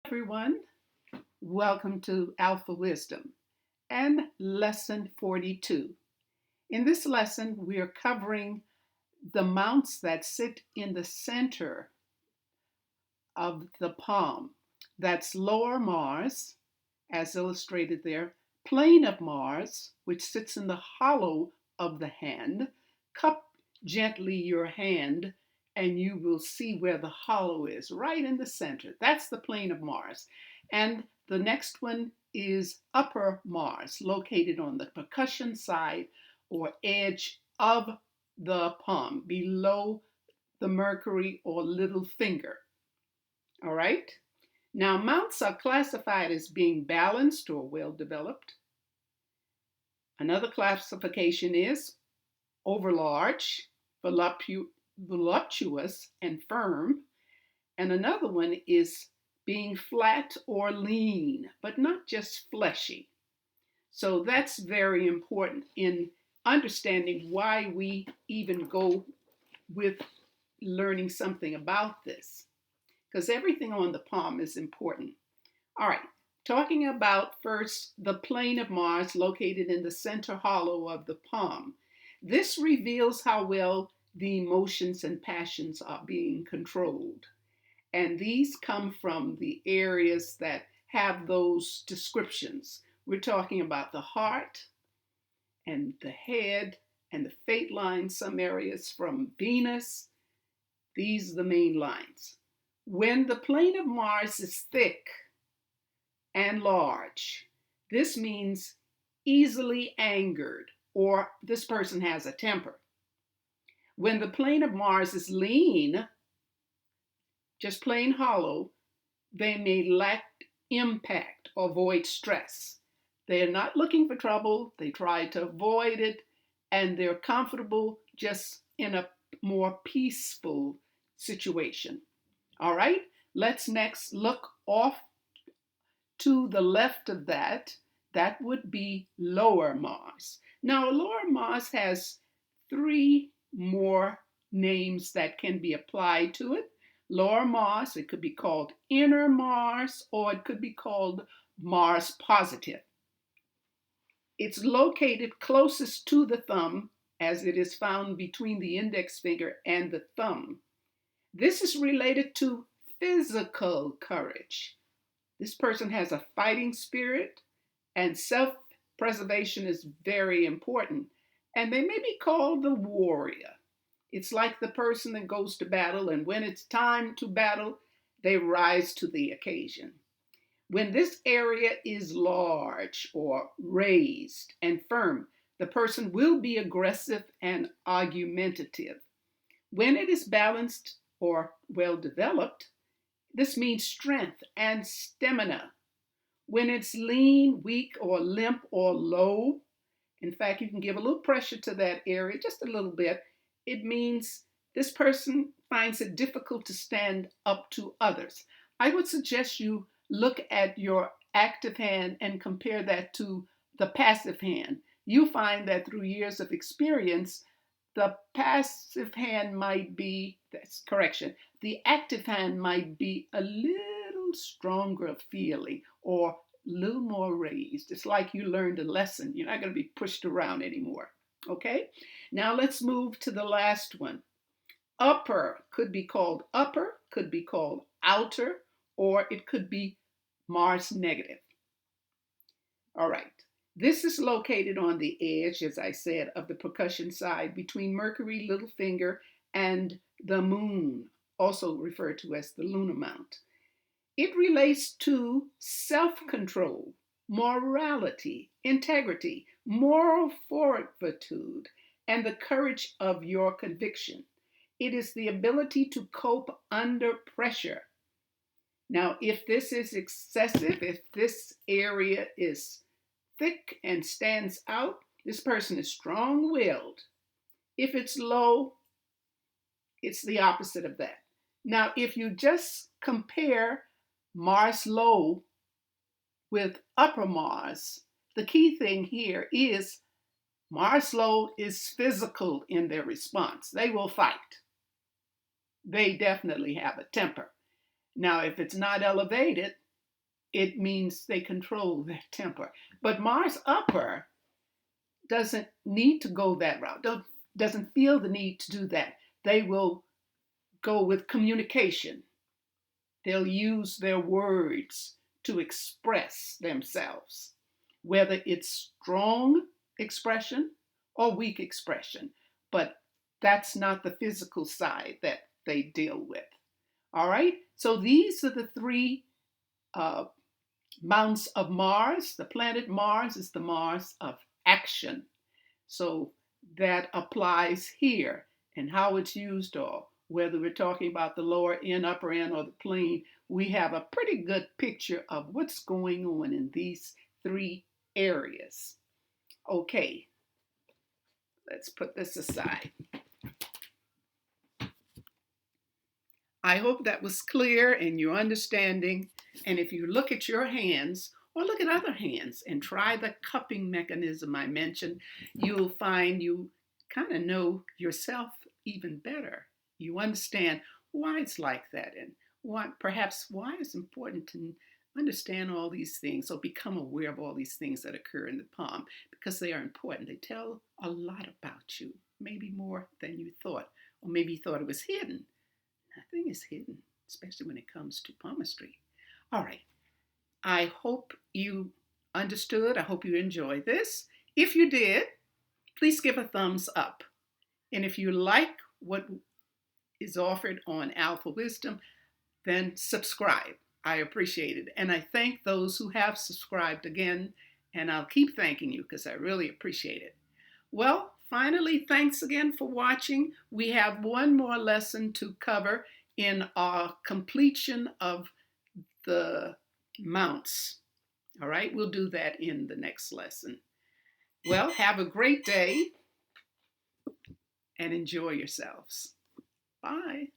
Everyone. Welcome to Alphawisdom and lesson 42. In this lesson, we are covering the mounts that sit in the center of the palm. That's lower Mars, as illustrated there, plane of Mars, which sits in the hollow of the hand. Cup gently your hand and you will see where the hollow is, right in the center. That's the plane of Mars. And the next one is upper Mars, located on the percussion side or edge of the palm, below the Mercury or little finger. All right? Now, mounts are classified as being balanced or well developed. Another classification is overlarge, voluptuous, and firm. And another one is being flat or lean, but not just fleshy. So that's very important in understanding why we even go with learning something about this, because everything on the palm is important. All right, talking about first the plane of Mars located in the center hollow of the palm. This reveals how well the emotions and passions are being controlled. And these come from the areas that have those descriptions. We're talking about the heart and the head and the fate lines, some areas from Venus. These are the main lines. When the plane of Mars is thick and large, this means easily angered, or this person has a temper. When the plane of Mars is lean, just plain hollow, they may lack impact or avoid stress. They are not looking for trouble, they try to avoid it, and they're comfortable just in a more peaceful situation. All right, let's next look off to the left of that. That would be lower Mars. Now, lower Mars has three more names that can be applied to it. Lower Mars, it could be called inner Mars, or it could be called Mars positive. It's located closest to the thumb, as it is found between the index finger and the thumb. This is related to physical courage. This person has a fighting spirit, and self-preservation is very important. And they may be called the warrior. It's like the person that goes to battle, and when it's time to battle, they rise to the occasion. When this area is large or raised and firm, the person will be aggressive and argumentative. When it is balanced or well developed, this means strength and stamina. When it's lean, weak, or limp, or low, in fact, you can give a little pressure to that area, just a little bit, it means this person finds it difficult to stand up to others. I would suggest you look at your active hand and compare that to the passive hand. You find that through years of experience, the passive hand might be, the active hand might be a little stronger feeling or a little more raised. It's like you learned a lesson. You're not going to be pushed around anymore. Okay? Now let's move to the last one. Upper could be called upper, could be called outer, or it could be Mars negative. All right. This is located on the edge, as I said, of the percussion side between Mercury, little finger, and the moon, also referred to as the lunar mount. It relates to self-control, morality, integrity, moral fortitude, and the courage of your conviction. It is the ability to cope under pressure. Now, if this is excessive, if this area is thick and stands out, this person is strong-willed. If it's low, it's the opposite of that. Now, if you just compare Mars low with upper Mars, the key thing here is Mars low is physical in their response. They will fight. They definitely have a temper. Now, if it's not elevated, it means they control their temper. But Mars upper doesn't need to go that route, doesn't feel the need to do that. They will go with communication. They'll use their words to express themselves, whether it's strong expression or weak expression. But that's not the physical side that they deal with. All right? So these are the three uh, mounts of Mars. The planet Mars is the Mars of action. So that applies here, and how it's used, or whether we're talking about the lower end, upper end, or the plane, we have a pretty good picture of what's going on in these three areas. Okay, let's put this aside. I hope that was clear in your understanding. And if you look at your hands or look at other hands and try the cupping mechanism I mentioned, you'll find you kind of know yourself even better. You understand why it's like that, and perhaps why it's important to understand all these things or become aware of all these things that occur in the palm, because they are important. They tell a lot about you, maybe more than you thought, or maybe you thought it was hidden. Nothing is hidden, especially when it comes to palmistry. All right. I hope you understood. I hope you enjoyed this. If you did, please give a thumbs up. And if you like what is offered on Alphawisdom, then subscribe. I appreciate it. And I thank those who have subscribed again, and I'll keep thanking you because I really appreciate it. Well, finally, thanks again for watching. We have one more lesson to cover in our completion of the mounts. All right, we'll do that in the next lesson. Well, have a great day and enjoy yourselves. Bye.